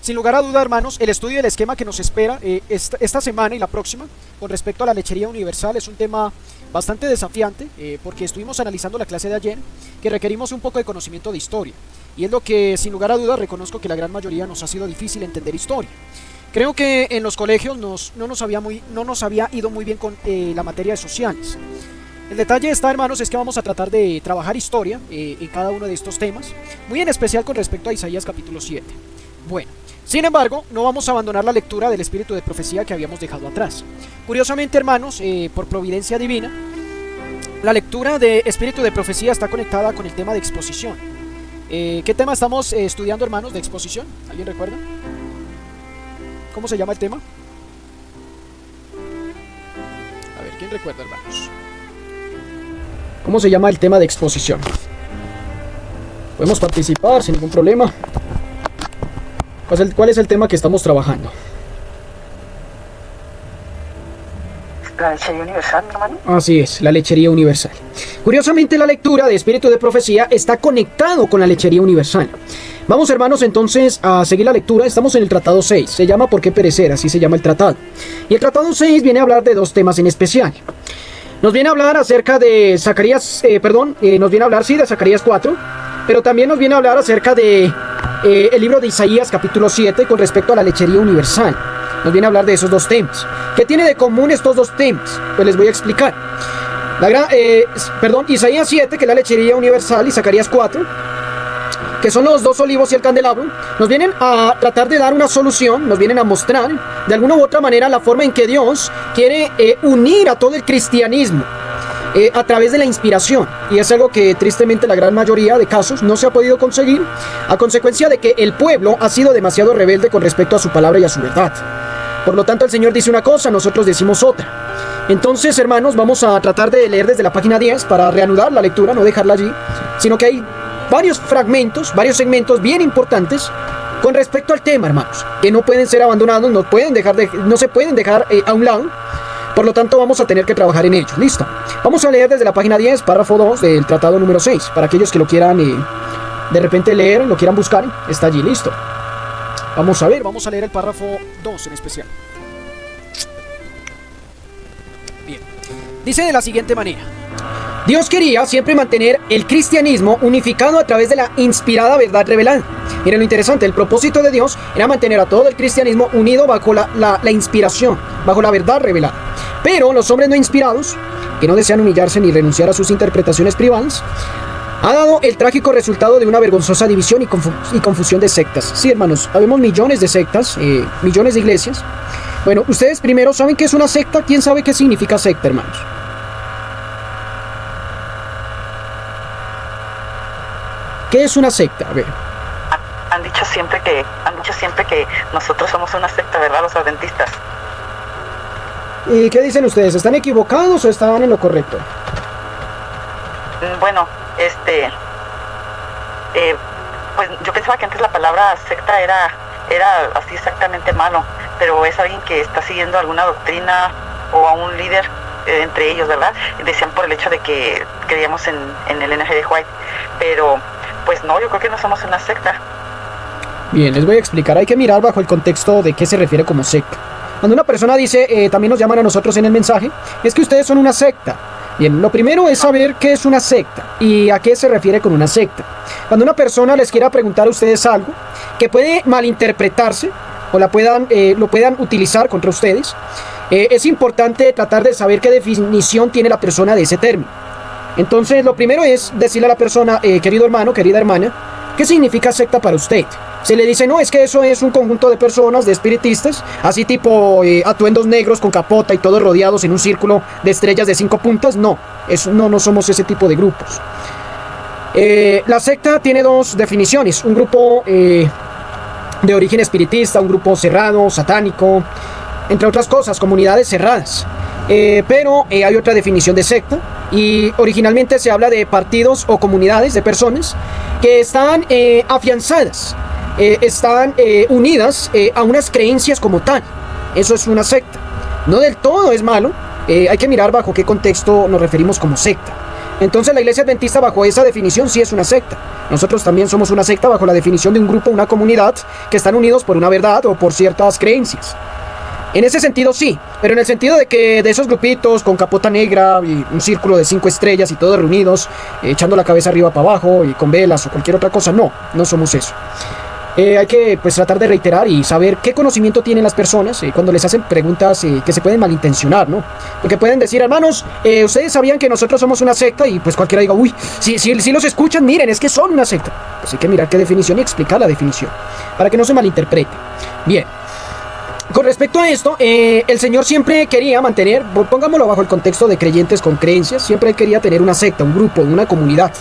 Sin lugar a duda, hermanos, el estudio del esquema que nos espera esta semana y la próxima con respecto a la lechería universal es un tema bastante desafiante, porque estuvimos analizando la clase de ayer, que requerimos un poco de conocimiento de historia, y es lo que sin lugar a dudas reconozco que la gran mayoría nos ha sido difícil entender historia. Creo que en los colegios no nos había ido muy bien con la materia de sociales. El detalle está, hermanos, es que vamos a tratar de trabajar historia en cada uno de estos temas, muy en especial con respecto a Isaías capítulo 7. Bueno, sin embargo, no vamos a abandonar la lectura del espíritu de profecía que habíamos dejado atrás. Curiosamente, hermanos, por providencia divina, la lectura de espíritu de profecía está conectada con el tema de exposición. ¿Qué tema estamos estudiando, hermanos, de exposición? ¿Alguien recuerda? ¿Cómo se llama el tema? A ver, ¿quién recuerda, hermanos? ¿Cómo se llama el tema de exposición? Podemos participar sin ningún problema. ¿Cuál es el tema que estamos trabajando? La lechería universal, hermano. Así es, la lechería universal. Curiosamente, la lectura de espíritu de profecía está conectado con la lechería universal. Vamos, hermanos, entonces a seguir la lectura. Estamos en el tratado 6. Se llama ¿Por qué perecer? Así se llama el tratado. Y el tratado 6 viene a hablar de dos temas en especial. Nos viene a hablar acerca de Zacarías, nos viene a hablar, sí, de Zacarías 4, pero también nos viene a hablar acerca de el libro de Isaías capítulo 7 con respecto a la lechería universal. Nos viene a hablar de esos dos temas. ¿Qué tiene de común estos dos temas? Pues les voy a explicar. Isaías 7, que es la lechería universal, y Zacarías 4, que son los dos olivos y el candelabro, nos vienen a tratar de dar una solución, nos vienen a mostrar de alguna u otra manera la forma en que Dios quiere unir a todo el cristianismo a través de la inspiración, y es algo que tristemente la gran mayoría de casos no se ha podido conseguir a consecuencia de que el pueblo ha sido demasiado rebelde con respecto a su palabra y a su verdad. Por lo tanto, el Señor dice una cosa, nosotros decimos otra. Entonces, hermanos, vamos a tratar de leer desde la página 10 para reanudar la lectura, no dejarla allí, sino que hay varios fragmentos, varios segmentos bien importantes con respecto al tema, hermanos, que no pueden ser abandonados, no se pueden dejar a un lado. Por lo tanto, vamos a tener que trabajar en ellos. Listo. Vamos a leer desde la página 10, párrafo 2 del tratado número 6. Para aquellos que lo quieran de repente leer, lo quieran buscar, está allí, listo. Vamos a leer el párrafo 2 en especial. Bien. Dice de la siguiente manera: Dios quería siempre mantener el cristianismo unificado a través de la inspirada verdad revelada. Miren lo interesante, el propósito de Dios era mantener a todo el cristianismo unido bajo la inspiración, bajo la verdad revelada. Pero los hombres no inspirados, que no desean humillarse ni renunciar a sus interpretaciones privadas, ha dado el trágico resultado de una vergonzosa división y confusión de sectas. Sí, hermanos, habemos millones de sectas, millones de iglesias. Bueno, ustedes primero saben qué es una secta. ¿Quién sabe qué significa secta, hermanos? ¿Qué es una secta? A ver. Han dicho siempre que nosotros somos una secta, ¿verdad? Los adventistas. ¿Y qué dicen ustedes? ¿Están equivocados o están en lo correcto? Bueno, pues yo pensaba que antes la palabra secta era así exactamente malo, pero es alguien que está siguiendo alguna doctrina o a un líder entre ellos, ¿verdad? Decían por el hecho de que creíamos en el N.G. de White, pero pues no, yo creo que no somos una secta. Bien, les voy a explicar. Hay que mirar bajo el contexto de qué se refiere como secta. Cuando una persona dice, también nos llaman a nosotros en el mensaje, es que ustedes son una secta. Bien, lo primero es saber qué es una secta y a qué se refiere con una secta. Cuando una persona les quiera preguntar a ustedes algo que puede malinterpretarse o lo puedan utilizar contra ustedes, es importante tratar de saber qué definición tiene la persona de ese término. Entonces, lo primero es decirle a la persona, querido hermano, querida hermana, ¿qué significa secta para usted? Se le dice, no, es que eso es un conjunto de personas, de espiritistas, así tipo atuendos negros con capota y todos rodeados en un círculo de estrellas de 5 puntas. No, no somos ese tipo de grupos. La secta tiene dos definiciones: un grupo de origen espiritista, un grupo cerrado, satánico, entre otras cosas, comunidades cerradas. Pero hay otra definición de secta, y originalmente se habla de partidos o comunidades de personas que están afianzadas, están unidas a unas creencias como tal. Eso es una secta. No del todo es malo, hay que mirar bajo qué contexto nos referimos como secta. Entonces la iglesia adventista bajo esa definición sí es una secta. Nosotros también somos una secta bajo la definición de un grupo, una comunidad que están unidos por una verdad o por ciertas creencias. En ese sentido sí, pero en el sentido de que de esos grupitos con capota negra y un círculo de 5 estrellas y todos reunidos, echando la cabeza arriba para abajo y con velas o cualquier otra cosa, no somos eso. Hay que pues tratar de reiterar y saber qué conocimiento tienen las personas cuando les hacen preguntas que se pueden malintencionar, ¿no? Porque pueden decir, hermanos, ustedes sabían que nosotros somos una secta, y pues cualquiera diga, uy, si los escuchan, miren, es que son una secta. Pues hay que mirar qué definición y explicar la definición, para que no se malinterprete. Bien. Con respecto a esto, el Señor siempre quería mantener, pongámoslo bajo el contexto de creyentes con creencias, siempre quería tener una secta, un grupo, una comunidad,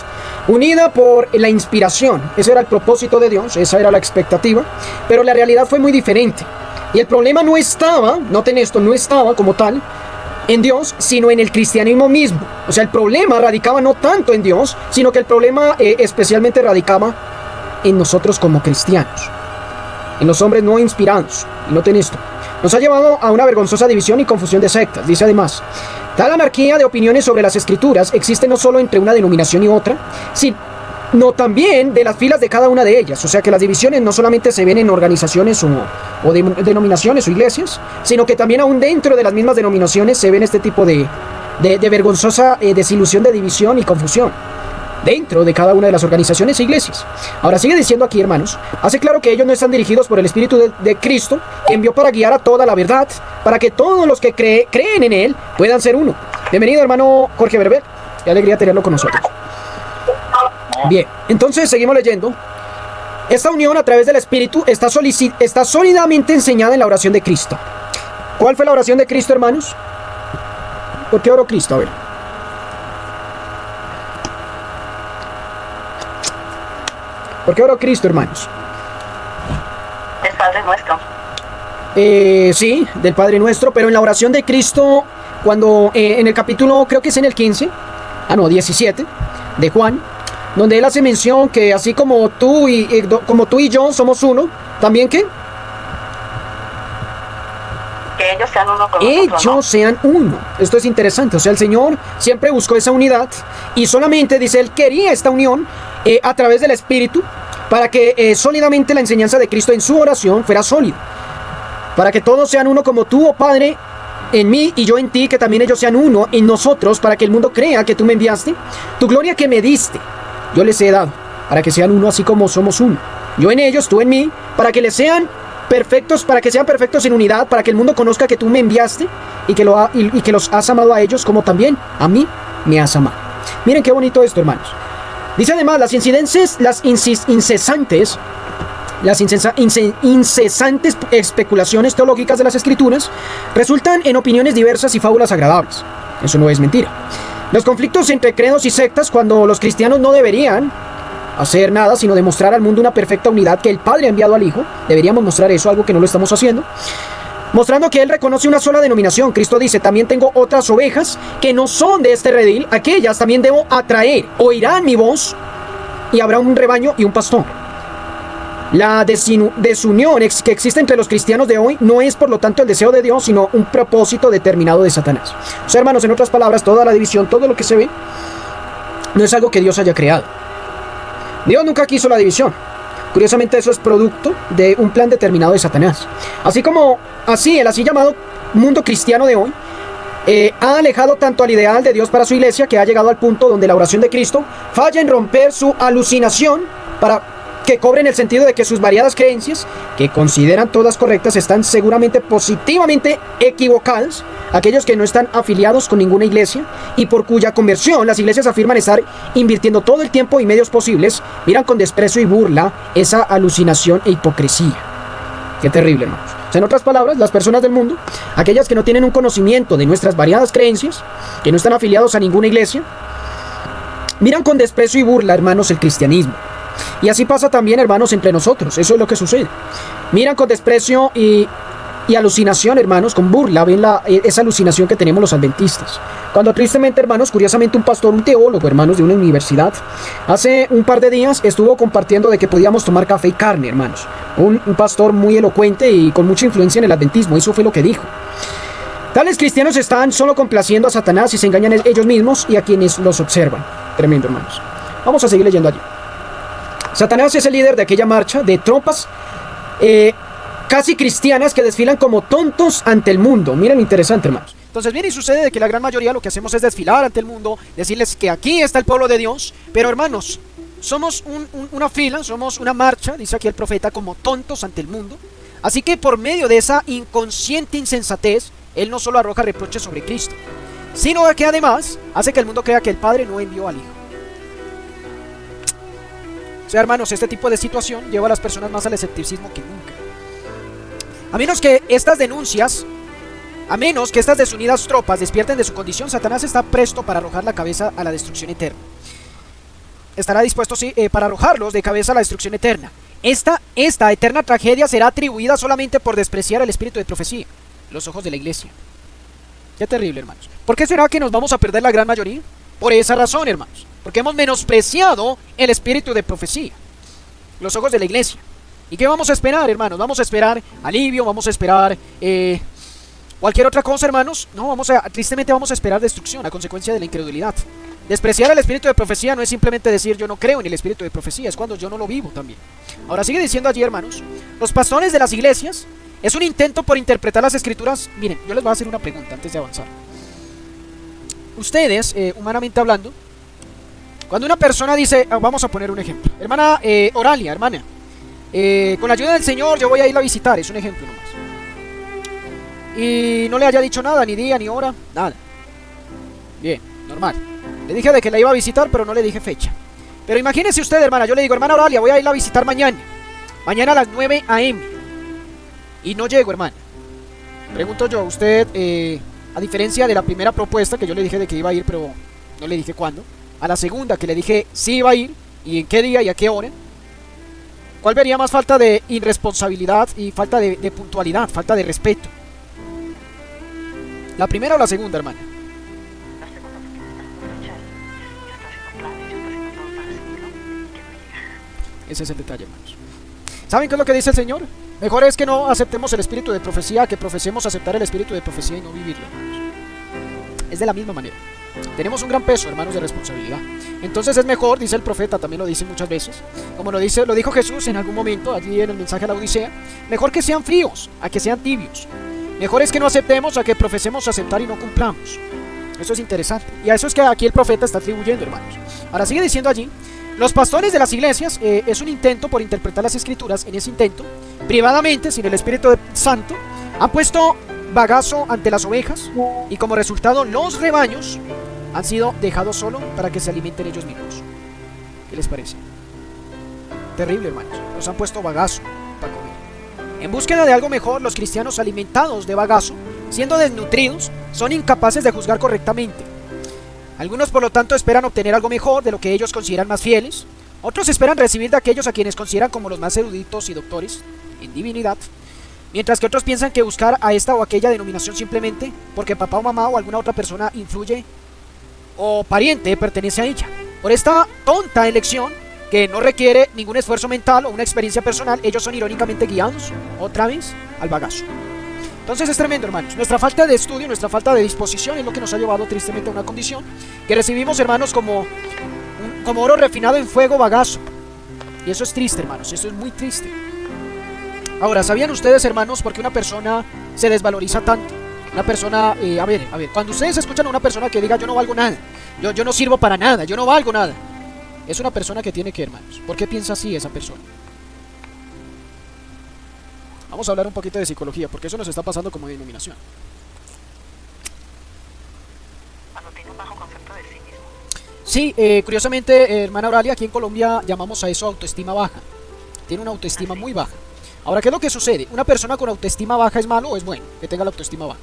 unida por la inspiración. Ese era el propósito de Dios, esa era la expectativa, pero la realidad fue muy diferente. Y el problema no estaba, noten esto, no estaba como tal en Dios, sino en el cristianismo mismo. O sea, el problema radicaba no tanto en Dios, sino que el problema especialmente radicaba en nosotros como cristianos, en los hombres no inspirados. Y noten esto, nos ha llevado a una vergonzosa división y confusión de sectas. Dice además, tal anarquía de opiniones sobre las escrituras existe no solo entre una denominación y otra, sino también de las filas de cada una de ellas. O sea que las divisiones no solamente se ven en organizaciones o denominaciones o iglesias, sino que también aún dentro de las mismas denominaciones se ven este tipo de vergonzosa desilusión, de división y confusión dentro de cada una de las organizaciones e iglesias. Ahora sigue diciendo aquí, hermanos, hace claro que ellos no están dirigidos por el Espíritu de Cristo, que envió para guiar a toda la verdad, para que todos los que creen en Él puedan ser uno. Bienvenido, hermano Jorge Berber, qué alegría tenerlo con nosotros. Bien, entonces seguimos leyendo. Esta unión a través del Espíritu está sólidamente enseñada en la oración de Cristo. ¿Cuál fue la oración de Cristo, hermanos? ¿Por qué oró Cristo? A ver. ¿Por qué oró Cristo, hermanos? El Padre Nuestro. Sí, del Padre Nuestro, pero en la oración de Cristo, cuando en el capítulo, creo que es en el 17 de Juan, donde él hace mención que así como tú y yo somos uno, ¿también qué? Que ellos sean uno con nosotros, ¿no? Ellos sean uno. Esto es interesante. O sea, el Señor siempre buscó esa unidad y solamente, dice, Él quería esta unión a través del Espíritu para que sólidamente la enseñanza de Cristo en su oración fuera sólida. Para que todos sean uno como tú, oh Padre, en mí y yo en ti, que también ellos sean uno en nosotros, para que el mundo crea que tú me enviaste. Tu gloria que me diste, yo les he dado, para que sean uno así como somos uno. Yo en ellos, tú en mí, para que sean perfectos en unidad, para que el mundo conozca que tú me enviaste y que los has amado a ellos como también a mí me has amado. Miren qué bonito esto, hermanos. Dice además, las incesantes especulaciones teológicas de las Escrituras resultan en opiniones diversas y fábulas agradables. Eso no es mentira. Los conflictos entre credos y sectas, cuando los cristianos no deberían hacer nada sino demostrar al mundo una perfecta unidad que el Padre ha enviado al Hijo, deberíamos mostrar eso, algo que no lo estamos haciendo, mostrando que Él reconoce una sola denominación. Cristo dice, también tengo otras ovejas que no son de este redil, aquellas también debo atraer, oirán mi voz y habrá un rebaño y un pastor. La desunión que existe entre los cristianos de hoy no es por lo tanto el deseo de Dios, sino un propósito determinado de Satanás. O sea, hermanos, en otras palabras, toda la división, todo lo que se ve, no es algo que Dios haya creado. Dios nunca quiso la división. Curiosamente, eso es producto de un plan determinado de Satanás. El así llamado mundo cristiano de hoy ha alejado tanto al ideal de Dios para su iglesia, que ha llegado al punto donde la oración de Cristo falla en romper su alucinación para que cobren el sentido de que sus variadas creencias, que consideran todas correctas, están seguramente positivamente equivocadas. Aquellos que no están afiliados con ninguna iglesia y por cuya conversión las iglesias afirman estar invirtiendo todo el tiempo y medios posibles, miran con desprecio y burla esa alucinación e hipocresía. Qué terrible, hermanos. O sea, en otras palabras, las personas del mundo, aquellas que no tienen un conocimiento de nuestras variadas creencias, que no están afiliados a ninguna iglesia, miran con desprecio y burla, hermanos, el cristianismo. Y así pasa también, hermanos, entre nosotros. Eso es lo que sucede. Miran con desprecio y alucinación, hermanos, con burla, ven esa alucinación que tenemos los adventistas. Cuando tristemente, hermanos, curiosamente un teólogo, hermanos, de una universidad, hace un par de días estuvo compartiendo de que podíamos tomar café y carne, hermanos. Un pastor muy elocuente y con mucha influencia en el adventismo, eso fue lo que dijo. Tales cristianos están solo complaciendo a Satanás y se engañan ellos mismos y a quienes los observan. Tremendo, hermanos. Vamos a seguir leyendo allí. Satanás es el líder de aquella marcha de tropas casi cristianas que desfilan como tontos ante el mundo. Miren, interesante, hermanos. Entonces viene y sucede de que la gran mayoría lo que hacemos es desfilar ante el mundo, decirles que aquí está el pueblo de Dios, pero hermanos, somos una fila, somos una marcha, dice aquí el profeta, como tontos ante el mundo. Así que por medio de esa inconsciente insensatez, él no solo arroja reproches sobre Cristo, sino que además hace que el mundo crea que el Padre no envió al Hijo. O sea, hermanos, este tipo de situación lleva a las personas más al escepticismo que nunca. A menos que estas desunidas tropas despierten de su condición, Satanás está presto para arrojar la cabeza a la destrucción eterna. Estará dispuesto, sí, para arrojarlos de cabeza a la destrucción eterna. Esta eterna tragedia será atribuida solamente por despreciar el espíritu de profecía, los ojos de la iglesia. Qué terrible, hermanos. ¿Por qué será que nos vamos a perder la gran mayoría? Por esa razón, hermanos. Porque hemos menospreciado el espíritu de profecía, los ojos de la iglesia. ¿Y qué vamos a esperar, hermanos? Vamos a esperar alivio, vamos a esperar cualquier otra cosa, hermanos. No, tristemente vamos a esperar destrucción a consecuencia de la incredulidad. Despreciar el espíritu de profecía no es simplemente decir yo no creo en el espíritu de profecía, es cuando yo no lo vivo también. Ahora sigue diciendo allí, hermanos, los pastores de las iglesias es un intento por interpretar las escrituras. Miren, yo les voy a hacer una pregunta antes de avanzar. Ustedes, humanamente hablando, cuando una persona dice, vamos a poner un ejemplo, hermana Oralia, hermana, con la ayuda del Señor yo voy a ir a visitar, es un ejemplo nomás, y no le haya dicho nada, ni día, ni hora, nada, bien, normal, le dije de que la iba a visitar, pero no le dije fecha. Pero imagínese usted, hermana, yo le digo, hermana Oralia, voy a ir a visitar mañana a las 9 a.m. y no llego, hermana. Pregunto yo, usted, a diferencia de la primera propuesta que yo le dije de que iba a ir, pero no le dije cuándo, a la segunda que le dije sí iba a ir, y en qué día y a qué hora, ¿cuál vería más falta de irresponsabilidad y falta de puntualidad, falta de respeto? ¿La primera o la segunda, hermana? La segunda, porque me está dando fecha y yo estoy haciendo planes, yo estoy haciendo todo para recibirlo y que no llega. Ese es el detalle, hermanos. ¿Saben qué es lo que dice el Señor? Mejor es que no aceptemos el espíritu de profecía que profesemos aceptar el espíritu de profecía y no vivirlo, hermanos. Es de la misma manera. Tenemos un gran peso, hermanos, de responsabilidad. Entonces es mejor, dice el profeta, también lo dice muchas veces, como lo dijo Jesús en algún momento, allí en el mensaje a la Odisea, mejor que sean fríos, a que sean tibios. Mejor es que no aceptemos a que profesemos aceptar y no cumplamos. Eso es interesante. Y a eso es que aquí el profeta está atribuyendo, hermanos. Ahora sigue diciendo allí, los pastores de las iglesias es un intento por interpretar las escrituras. En ese intento, privadamente, sin el Espíritu Santo, han puesto bagazo ante las ovejas y como resultado los rebaños han sido dejados solo para que se alimenten ellos mismos. ¿Qué les parece? Terrible, hermanos. Los han puesto bagazo para comer. En búsqueda de algo mejor, los cristianos alimentados de bagazo, siendo desnutridos, son incapaces de juzgar correctamente. Algunos, por lo tanto, esperan obtener algo mejor de lo que ellos consideran más fieles. Otros esperan recibir de aquellos a quienes consideran como los más eruditos y doctores en divinidad. Mientras que otros piensan que buscar a esta o aquella denominación simplemente porque papá o mamá o alguna otra persona influye o pariente pertenece a ella. Por esta tonta elección, que no requiere ningún esfuerzo mental o una experiencia personal, ellos son irónicamente guiados, otra vez, al bagazo. Entonces es tremendo, hermanos. Nuestra falta de estudio, nuestra falta de disposición es lo que nos ha llevado tristemente a una condición que recibimos, hermanos, como oro refinado en fuego, bagazo. Y eso es triste, hermanos, eso es muy triste. Ahora, ¿sabían ustedes, hermanos, por qué una persona se desvaloriza tanto? Una persona, a ver, cuando ustedes escuchan a una persona que diga yo no valgo nada, yo no sirvo para nada, yo no valgo nada, es una persona que tiene que, hermanos, ¿por qué piensa así esa persona? Vamos a hablar un poquito de psicología, porque eso nos está pasando como denominación. Cuando tiene un bajo concepto de sí mismo. Sí, curiosamente, hermana Oralia, aquí en Colombia llamamos a eso autoestima baja. Tiene una autoestima muy baja. Ahora, ¿qué es lo que sucede? ¿Una persona con autoestima baja es malo o es bueno que tenga la autoestima baja?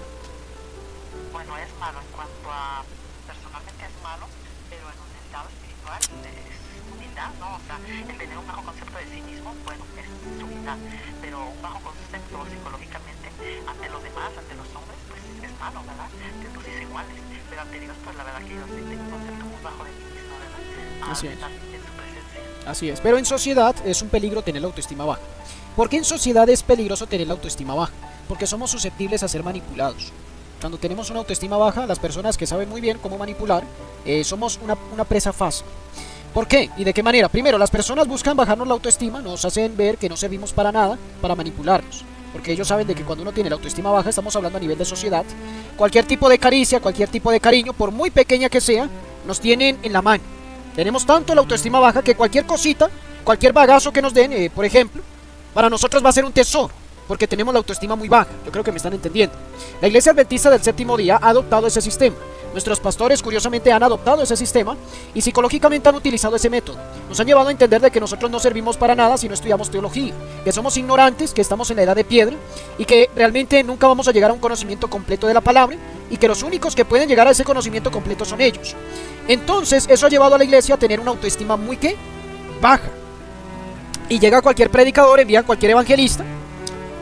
Bueno, es malo en cuanto a, personalmente es malo, pero en un estado espiritual es humildad, ¿no? O sea, el tener un bajo concepto de sí mismo, bueno, es humildad, pero un bajo concepto psicológicamente ante los demás, ante los hombres, pues es malo, ¿verdad? De tus iguales, pero ante Dios, pues la verdad que yo sí tengo un concepto muy bajo de mí mismo, ¿verdad? Así es. En su presencia. Así es, pero en sociedad es un peligro tener la autoestima baja. ¿Por qué en sociedad es peligroso tener la autoestima baja? Porque somos susceptibles a ser manipulados. Cuando tenemos una autoestima baja, las personas que saben muy bien cómo manipular, somos una presa fácil. ¿Por qué? ¿Y de qué manera? Primero, las personas buscan bajarnos la autoestima, nos hacen ver que no servimos para nada, para manipularnos. Porque ellos saben de que cuando uno tiene la autoestima baja, estamos hablando a nivel de sociedad, cualquier tipo de caricia, cualquier tipo de cariño, por muy pequeña que sea, nos tienen en la mano. Tenemos tanto la autoestima baja que cualquier cosita, cualquier bagazo que nos den, por ejemplo, para nosotros va a ser un tesoro, porque tenemos la autoestima muy baja. Yo creo que me están entendiendo. La Iglesia Adventista del Séptimo Día ha adoptado ese sistema. Nuestros pastores curiosamente han adoptado ese sistema y psicológicamente han utilizado ese método. Nos han llevado a entender de que nosotros no servimos para nada si no estudiamos teología, que somos ignorantes, que estamos en la edad de piedra y que realmente nunca vamos a llegar a un conocimiento completo de la palabra y que los únicos que pueden llegar a ese conocimiento completo son ellos. Entonces eso ha llevado a la iglesia a tener una autoestima muy ¿qué? Baja. Y llega cualquier predicador, envía cualquier evangelista,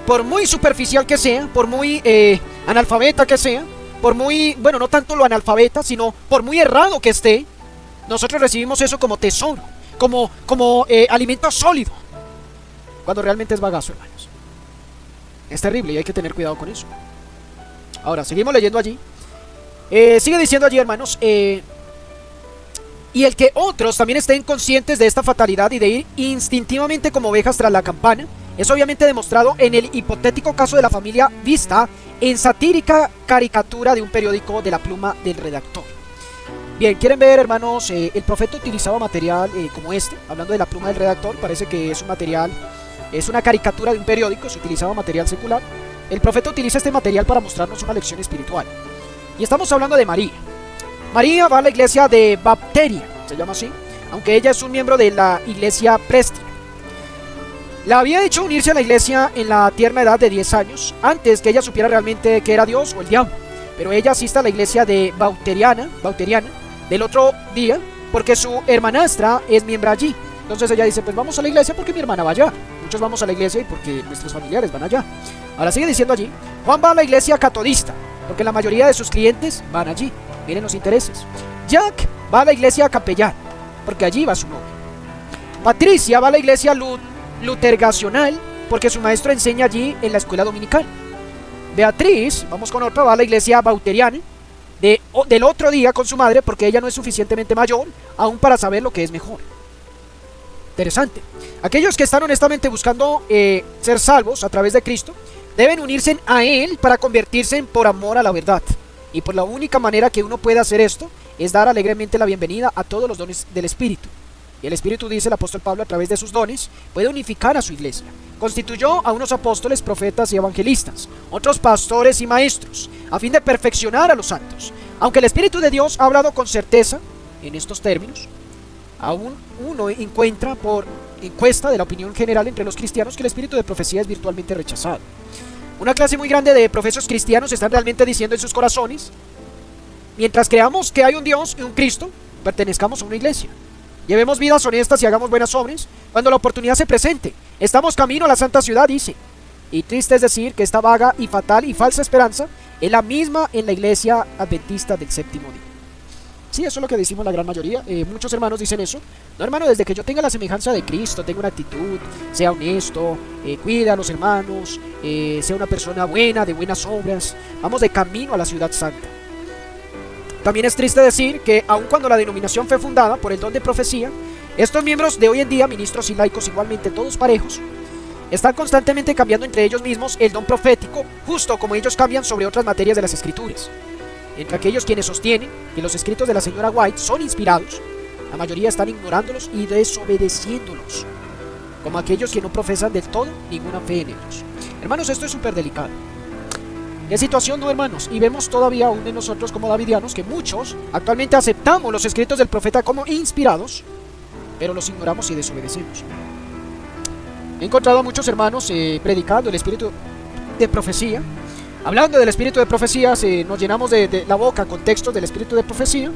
por muy superficial que sea, por muy analfabeta que sea, por muy, bueno, no tanto lo analfabeta, sino por muy errado que esté, nosotros recibimos eso como tesoro, como alimento sólido, cuando realmente es bagazo, hermanos. Es terrible y hay que tener cuidado con eso. Ahora, seguimos leyendo allí. Sigue diciendo allí, hermanos, y el que otros también estén conscientes de esta fatalidad y de ir instintivamente como ovejas tras la campana, es obviamente demostrado en el hipotético caso de la familia vista en satírica caricatura de un periódico de la pluma del redactor. Bien, ¿quieren ver, hermanos? El profeta utilizaba material como este, hablando de la pluma del redactor, parece que es un material, es una caricatura de un periódico, se utilizaba material secular. El profeta utiliza este material para mostrarnos una lección espiritual. Y estamos hablando de María. María va a la iglesia de Bapteria, se llama así, aunque ella es un miembro de la iglesia Prestia. La había hecho unirse a la iglesia en la tierna edad de 10 años, antes que ella supiera realmente que era Dios o el diablo. Pero ella asiste a la iglesia de Bauteriana del otro día, porque su hermanastra es miembro allí. Entonces ella dice, pues vamos a la iglesia porque mi hermana va allá. Muchos vamos a la iglesia y porque nuestros familiares van allá. Ahora sigue diciendo allí, Juan va a la iglesia catodista, porque la mayoría de sus clientes van allí. Miren los intereses. Jack va a la iglesia capellán, porque allí va su novia. Patricia va a la iglesia lutergacional, porque su maestro enseña allí en la escuela dominical. Beatriz, vamos con otra, va a la iglesia bauteriana del otro día con su madre, porque ella no es suficientemente mayor aún para saber lo que es mejor. Interesante. Aquellos que están honestamente buscando ser salvos a través de Cristo deben unirse a Él para convertirse por amor a la verdad. Y por la única manera que uno puede hacer esto es dar alegremente la bienvenida a todos los dones del Espíritu. Y el Espíritu, dice el apóstol Pablo, a través de sus dones puede unificar a su iglesia. Constituyó a unos apóstoles, profetas y evangelistas, otros pastores y maestros, a fin de perfeccionar a los santos. Aunque el Espíritu de Dios ha hablado con certeza en estos términos, aún uno encuentra por encuesta de la opinión general entre los cristianos que el espíritu de profecía es virtualmente rechazado. Una clase muy grande de profesos cristianos están realmente diciendo en sus corazones, mientras creamos que hay un Dios y un Cristo, pertenezcamos a una iglesia. Llevemos vidas honestas y hagamos buenas obras cuando la oportunidad se presente. Estamos camino a la santa ciudad, dice. Y triste es decir que esta vaga y fatal y falsa esperanza es la misma en la iglesia adventista del séptimo día. Sí, eso es lo que decimos la gran mayoría. Muchos hermanos dicen eso. No, hermano, desde que yo tenga la semejanza de Cristo, tenga una actitud, sea honesto, cuida a los hermanos, sea una persona buena, de buenas obras, vamos de camino a la ciudad santa. También es triste decir que aun cuando la denominación fue fundada por el don de profecía, estos miembros de hoy en día, ministros y laicos igualmente todos parejos, están constantemente cambiando entre ellos mismos el don profético, justo como ellos cambian sobre otras materias de las escrituras. Entre aquellos quienes sostienen que los escritos de la señora White son inspirados, la mayoría están ignorándolos y desobedeciéndolos, como aquellos que no profesan del todo ninguna fe en ellos. Hermanos, esto es súper delicado. ¿Qué situación, no, hermanos? Y vemos todavía aún en nosotros como davidianos que muchos actualmente aceptamos los escritos del profeta como inspirados, pero los ignoramos y desobedecemos. He encontrado a muchos hermanos predicando el espíritu de profecía. Hablando del espíritu de profecía, nos llenamos de la boca con textos del espíritu de profecía.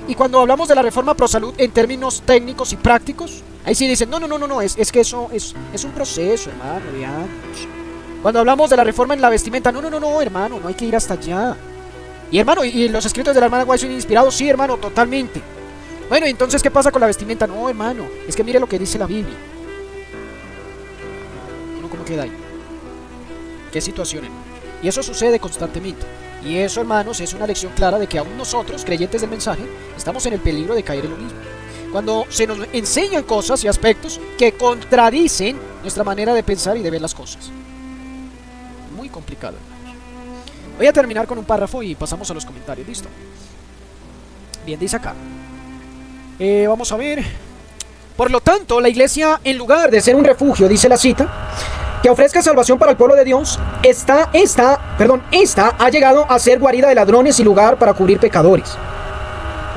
Y cuando hablamos de la reforma pro salud en términos técnicos y prácticos, ahí sí dicen, no, es que eso es un proceso, hermano, de años. Cuando hablamos de la reforma en la vestimenta, no, hermano, no hay que ir hasta allá. Y hermano, ¿y los escritos de la hermana White son inspirados? Sí, hermano, totalmente. Bueno, entonces, ¿qué pasa con la vestimenta? No, hermano, es que mire lo que dice la Biblia. ¿Cómo queda ahí? ¿Qué situación, hermano? Y eso sucede constantemente. Y eso, hermanos, es una lección clara de que aún nosotros, creyentes del mensaje, estamos en el peligro de caer en lo mismo. Cuando se nos enseñan cosas y aspectos que contradicen nuestra manera de pensar y de ver las cosas. Muy complicado, hermanos. Voy a terminar con un párrafo y pasamos a los comentarios, ¿listo? Bien, dice acá. Vamos a ver. Por lo tanto, la iglesia, en lugar de ser un refugio, dice la cita, que ofrezca salvación para el pueblo de Dios, esta ha llegado a ser guarida de ladrones y lugar para cubrir pecadores.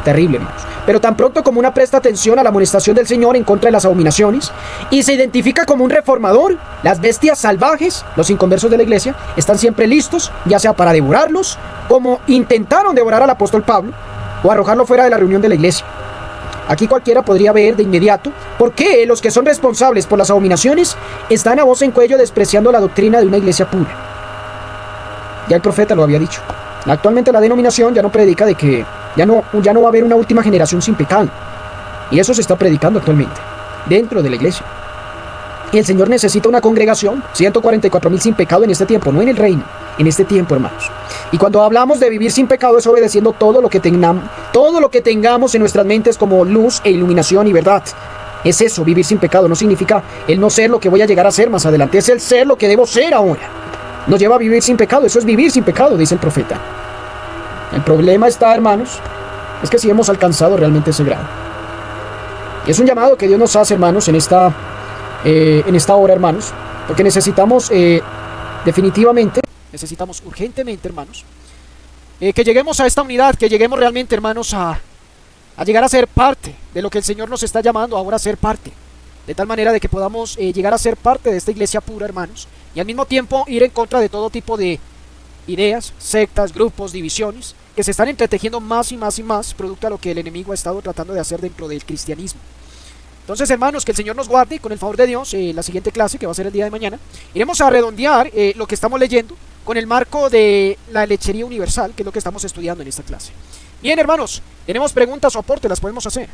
Terrible, hermanos. Pero tan pronto como una presta atención a la amonestación del Señor en contra de las abominaciones y se identifica como un reformador, las bestias salvajes, los inconversos de la iglesia, están siempre listos, ya sea para devorarlos, como intentaron devorar al apóstol Pablo, o arrojarlo fuera de la reunión de la iglesia. Aquí cualquiera podría ver de inmediato por qué los que son responsables por las abominaciones están a voz en cuello despreciando la doctrina de una iglesia pura. Ya el profeta lo había dicho. Actualmente la denominación ya no predica de que ya no va a haber una última generación sin pecado. Y eso se está predicando actualmente, dentro de la iglesia. Y el Señor necesita una congregación, 144,000 sin pecado en este tiempo, no en el reino, en este tiempo, hermanos. Y cuando hablamos de vivir sin pecado es obedeciendo todo lo que tengamos en nuestras mentes como luz e iluminación y verdad. Es eso, vivir sin pecado. No significa el no ser lo que voy a llegar a ser más adelante, es el ser lo que debo ser ahora. Nos lleva a vivir sin pecado, eso es vivir sin pecado, dice el profeta. El problema está, hermanos, es que si hemos alcanzado realmente ese grado. Y es un llamado que Dios nos hace, hermanos, en esta hora, hermanos, porque necesitamos necesitamos urgentemente, hermanos, que lleguemos a esta unidad, que lleguemos realmente, hermanos, a llegar a ser parte de lo que el Señor nos está llamando ahora a ser parte, de tal manera de que podamos llegar a ser parte de esta iglesia pura, hermanos, y al mismo tiempo ir en contra de todo tipo de ideas, sectas, grupos, divisiones, que se están entretejiendo más y más y más, producto de lo que el enemigo ha estado tratando de hacer dentro del cristianismo. Entonces, hermanos, que el Señor nos guarde, y con el favor de Dios, la siguiente clase, que va a ser el día de mañana, iremos a redondear lo que estamos leyendo con el marco de la lechería universal, que es lo que estamos estudiando en esta clase. Bien, hermanos, tenemos preguntas o aportes, las podemos hacer.